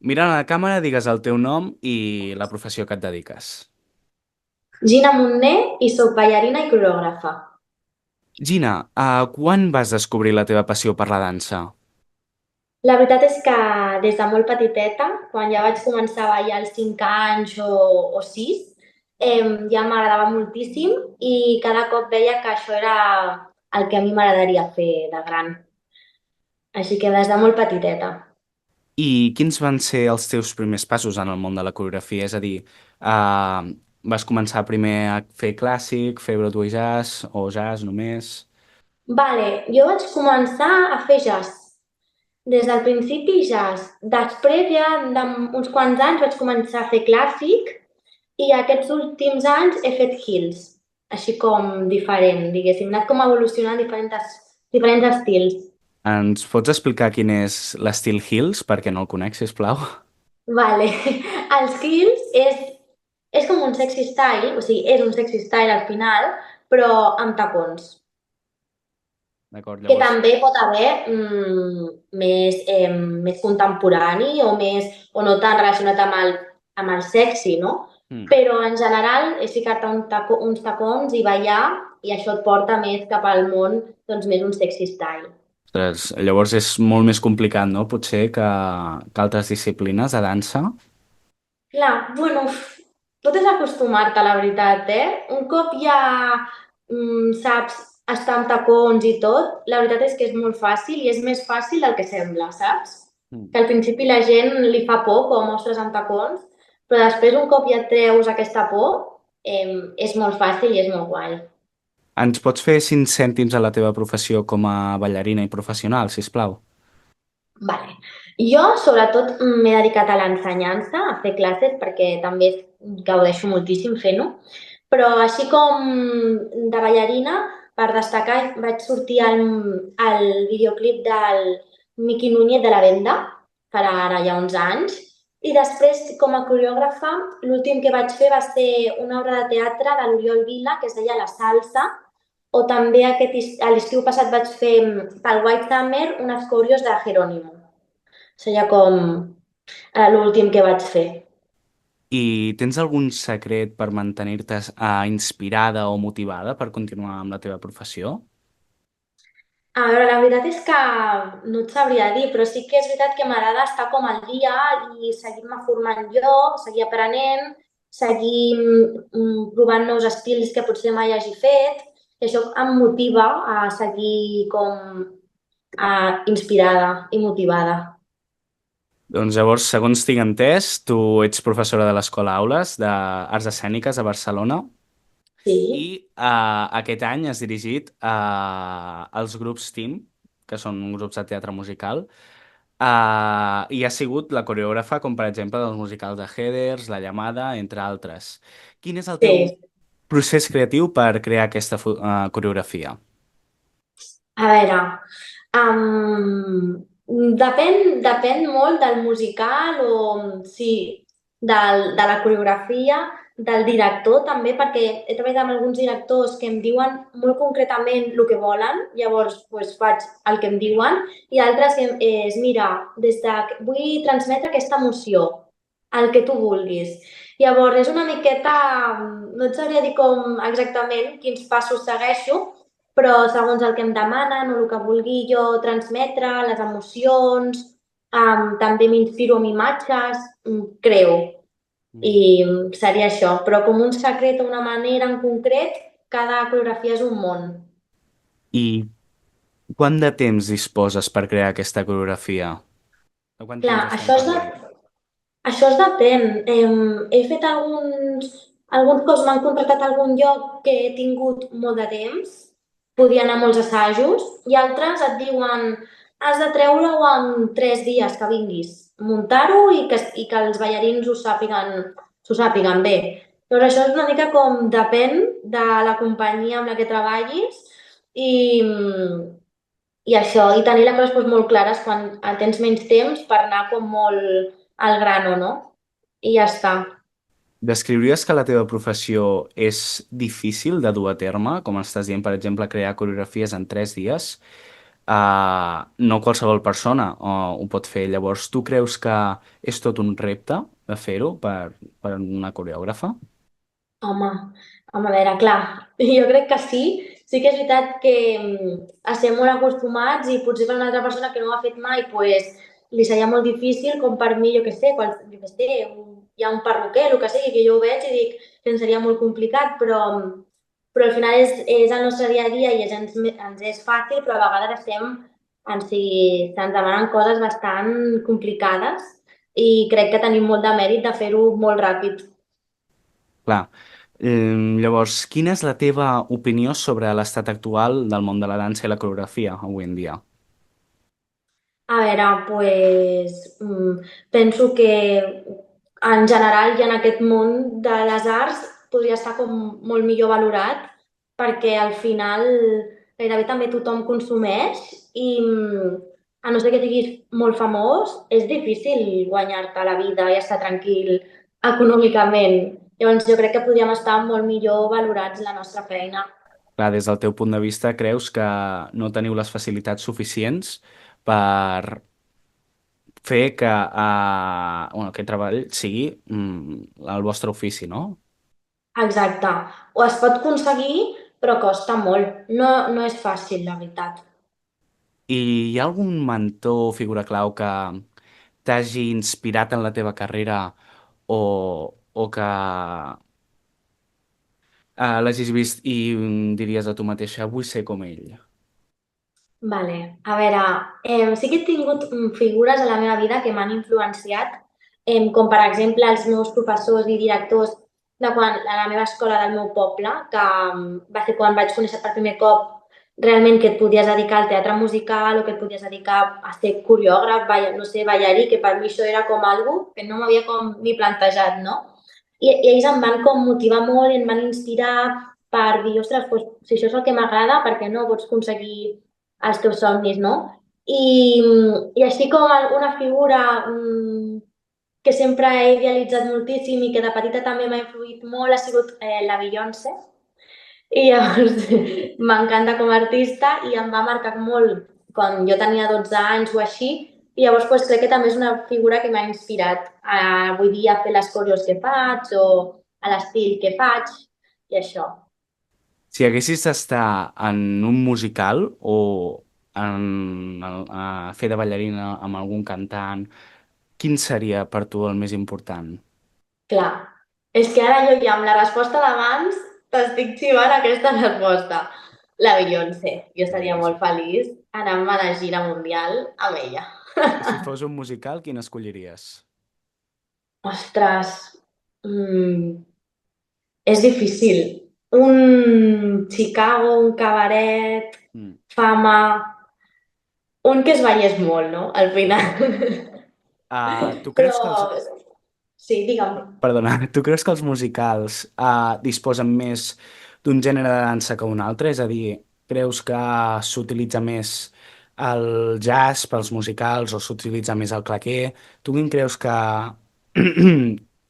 Mirant a la càmera, digues el teu nom i la professió que et dediques. Gina Montner i soc ballarina i coreògrafa. Gina, quan vas descobrir la teva passió per la dansa? La veritat és que des de molt petiteta, quan ja vaig començar a ballar als 5 anys o 6, ja m'agradava moltíssim i cada cop veia que això era el que a mi m'agradaria fer de gran. Així que des de molt petiteta. I quins van ser els teus primers passos en el món de la coreografia? És a dir, vas començar primer a fer clàssic, fer Broadway jazz o jazz només? Vale, jo vaig començar a fer jazz. Des del principi jazz. Després ja d'uns quants anys vaig començar a fer clàssic i aquests últims anys he fet heels, així com diferent, diguéssim. He anat com evolucionant diferents estils. Ens pots explicar quin és l'estil Hills, perquè no el conec, sisplau? Vale. Els heels és com un sexy style, o sigui, és un sexy style al final, però amb tacons. D'acord, Que llavors... també pot haver més contemporani o no tan relacionat amb el sexy, no? Mm. Però en general és ficar-te uns tacons i ballar i això et porta més cap al món, doncs més un sexy style. Ostres, llavors és molt més complicat, no? Potser que altres disciplines de dansa. Clar, bueno, tot és acostumar-te, la veritat, eh? Un cop ja saps estar amb tacons i tot, la veritat és que és molt fàcil i és més fàcil del que sembla, saps? Mm. Que al principi la gent li fa por quan mostres amb tacons, però després un cop ja et treus aquesta por, és molt fàcil i és molt guai. Ens pots fer 5 cèntims a la teva professió com a ballarina i professional, si plau? Vale. Jo, sobretot, m'he dedicat a l'ensenyança, a fer classes, perquè també gaudeixo moltíssim fent-ho. Però així com de ballarina, per destacar, vaig sortir al videoclip del Miqui Núñez de la Venda, per ara ja uns anys. I després, com a coreògrafa, l'últim que vaig fer va ser una obra de teatre de l'Oriol Vila, que es deia La Salsa, o també a l'estiu passat vaig fer pel White Summer unes coreos de Jerónimo. Seria com l'últim que vaig fer. I tens algun secret per mantenir-te inspirada o motivada per continuar amb la teva professió? A veure, la veritat és que no et sabria dir, però sí que és veritat que m'agrada estar com al dia i seguir-me formant jo, seguir aprenent, seguir provant nous estils que potser mai hagi fet, i això em motiva a seguir com inspirada i motivada. Doncs llavors, segons tinc entès, tu ets professora de l'Escola Aules d'Arts Escèniques a Barcelona i Sí, aquest any has dirigit els grups TEAM, que són grups de teatre musical, i has sigut la coreògrafa, com per exemple dels musicals de Heathers, La Llamada, entre altres. Quin és el teu sí. procés creatiu per crear aquesta coreografia? A veure, depèn molt del musical o sí, de la coreografia, del director també, perquè he treballat amb alguns directors que em diuen molt concretament el que volen, llavors pues, faig el que em diuen, i altres que és, mira, des de, vull transmetre aquesta emoció, el que tu vulguis. Llavors, és una miqueta, no et sabria dir com exactament quins passos segueixo, però segons el que em demanen o el que vulgui jo transmetre, les emocions, també m'inspiro en imatges, creo. I Mm. seria això, però com un secret o una manera en concret, cada coreografia és un món. I quant de temps disposes per crear aquesta coreografia? De quant Clar, temps estem parlant? això es depèn. He fet alguns cops m'han contractat a algun lloc que he tingut molt de temps, podia anar a molts assajos, i altres et diuen has de treure-ho en 3 dies que vinguis, muntar-ho i que els ballarins s'ho sàpiguen bé. Però això és una mica com depèn de la companyia amb la que treballis i, i això, i tenir les coses doncs, molt clares quan tens menys temps per anar com molt al grano, no? I ja està. Descriuries que la teva professió és difícil de dur a terme, com estàs dient, per exemple, crear coreografies en 3 dies? no qualsevol persona ho pot fer. Llavors, tu creus que és tot un repte de fer-ho per una coreògrafa? Home, home, a veure, clar, jo crec que sí. Sí que és veritat que estem molt acostumats i potser per una altra persona que no ho ha fet mai, pues, li seria molt difícil, com per mi, jo què sé, jo què sé, hi ha un perruquer, el que sigui, que jo ho veig i dic que em seria molt complicat, però al final és el nostre dia a dia i ens és fàcil, però a vegades se'ns demanen coses bastant complicades i crec que tenim molt de mèrit de fer-ho molt ràpid. Clar. Llavors, quina és la teva opinió sobre l'estat actual del món de la dansa i la coreografia avui en dia? A veure, pues, penso que en general i en aquest món de les arts podria estar com molt millor valorat perquè al final gairebé també tothom consumeix i a no ser que siguis molt famós, és difícil guanyar-te la vida i estar tranquil econòmicament. Llavors jo crec que podríem estar molt millor valorats la nostra feina. Clar, des del teu punt de vista, creus que no teniu les facilitats suficients per fer que bueno, aquest treball sigui el vostre ofici, no? Exacte. O es pot aconseguir, però costa molt. No, no és fàcil, la veritat. I hi ha algun mentor o figura clau que t'hagi inspirat en la teva carrera o que l'hagis vist i diries a tu mateixa, vull ser com ell? Vale. A veure, sí que he tingut figures a la meva vida que m'han influenciat, com per exemple els meus professors i directors a la meva escola del meu poble, que va ser quan vaig conèixer per primer cop realment que et podies dedicar al teatre musical o que et podies dedicar a ser coreògraf, no sé, ballarí, que per mi això era com algo que no m'havia com ni plantejat, no? I ells em van com motivar molt i em van inspirar per dir, ostres, doncs, si això és el que m'agrada, per què no pots aconseguir els teus somnis, no? I així com una figura que sempre he idealitzat moltíssim i que de petita també m'ha influït molt ha sigut la Beyoncé. I llavors m'encanta com a artista i em va marcar molt quan jo tenia 12 anys o així. I llavors pues, crec que també és una figura que m'ha inspirat a avui dia a fer les coreos que faig o a l'estil que faig i això. Si haguessis d'estar en un musical o a fer de ballarina amb algun cantant, quin seria per tu el més important? Clar, és que ara jo ja amb la resposta d'abans t'estic xivant aquesta resposta. La Beyoncé. Jo La estaria Beyoncé. molt feliç anant-me de gira mundial amb ella. I si fos un musical, quin escolliries? Ostres, mm, és difícil. Un Chicago, un cabaret, Mm. fama, un que es ballés molt, no? Al final. Tu creus que els... Però sí, digue'm. Perdona, tu creus que els musicals disposen més d'un gènere de dansa que un altre? És a dir, creus que s'utilitza més el jazz pels musicals o s'utilitza més el claqué? Tu quin creus que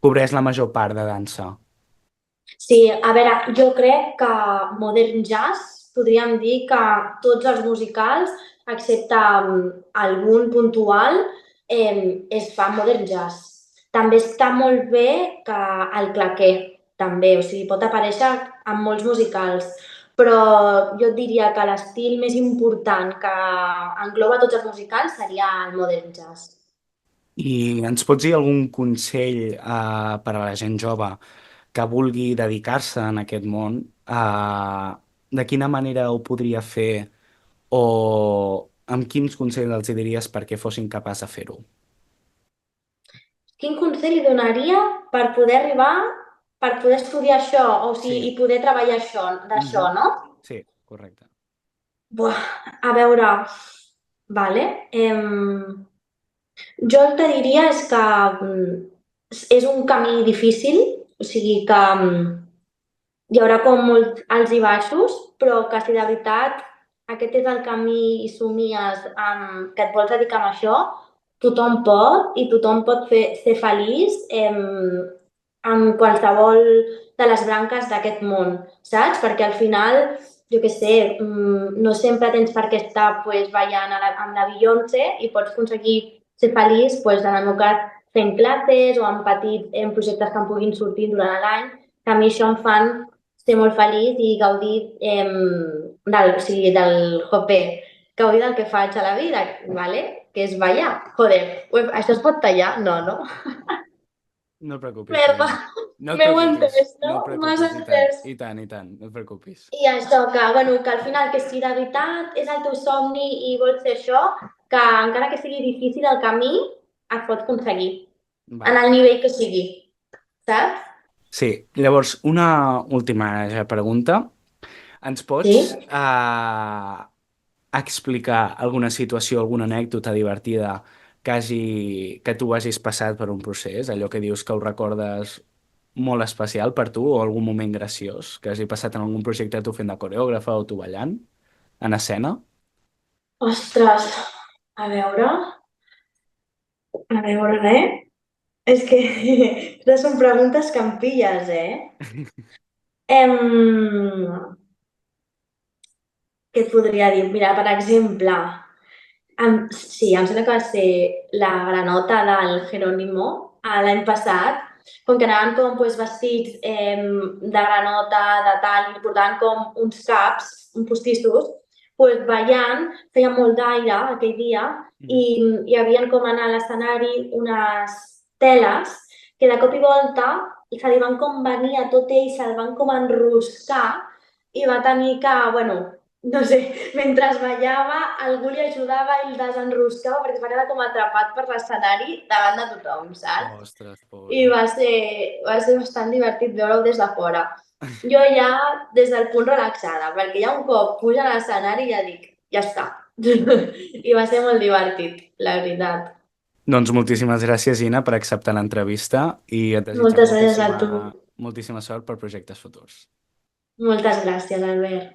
cobreix la major part de dansa? Sí, a veure, jo crec que Modern Jazz podríem dir que tots els musicals, excepte algun puntual, es fa Modern Jazz. També està molt bé que el claqué, també, o sigui, pot aparèixer en molts musicals, però jo et diria que l'estil més important que engloba tots els musicals seria el Modern Jazz. I ens pots dir algun consell per a la gent jove que vulgui dedicar-se en aquest món? De quina manera ho podria fer o amb quins consells els hi diries perquè fossin capaços de fer-ho? Quin consell li donaria per poder arribar, per poder estudiar això, o sigui, Sí. i poder treballar això, d'això, Mhm. no? Sí, correcte. Buah, a veure, vale. Jo el que diria és que és un camí difícil, o sigui que hi haurà com molt alts i baixos, però que si de veritat aquest és el camí i somies que et vols dedicar a això, tothom pot i tothom pot ser feliç en qualsevol de les branques d'aquest món, saps? Perquè al final jo què sé, no sempre tens per què estar pues, ballant amb la Beyoncé i pots aconseguir ser feliç, pues, en el meu cas, fent classes o en petits projectes que em puguin sortir durant l'any, que a mi això em fan ser molt feliç i gaudir o sigui, gaudir del que faig a la vida, ¿vale? Que és ballar. Joder, això es pot tallar? No, no? No et preocupis, Merda, Gina. No et m'heu preocupis, entès, no? no et M'has preocupis, i tant, entès? i tant, i tant, no et preocupis. I això, que, bueno, que al final, que si de veritat és el teu somni i vols fer això, que encara que sigui difícil el camí, es pot aconseguir, en Vale. el nivell que sigui, saps? Sí, llavors, una última pregunta. Ens Sí? pots explicar alguna situació, alguna anècdota divertida que tu hagis passat per un procés, allò que dius que ho recordes molt especial per tu, o algun moment graciós que hagi passat en algun projecte tu fent de coreògrafa o tu ballant en escena? Ostres, a veure, a veure, eh? És que aquestes són preguntes que em pilles, eh? Em... Què et podria dir? Mira, per exemple, sí, em sembla que va ser la granota del Jerónimo l'any passat, com que anaven com pues, vestits de granota, de tal, i portaven com uns caps, uns postissos, pues, ballant, feia molt d'aire aquell dia i Mhm. hi havia com a l'escenari unes teles que de cop i volta se li van com venir a tot ell, se'l van com enroscar i va tenir que, bueno, no sé, mentre ballava, algú li ajudava i el desenroscava perquè es va quedar com atrapat per l'escenari davant de tothom, saps? Ostres, I pobre. va ser bastant divertit veure-ho des de fora. Jo ja des del punt relaxada, perquè ja un cop puja a l'escenari ja dic, ja està. I va ser molt divertit, la veritat. Doncs moltíssimes gràcies, Gina, per acceptar l'entrevista i et desitgem Moltes gràcies a tu. moltíssima sort per projectes futurs. Moltes gràcies, Albert.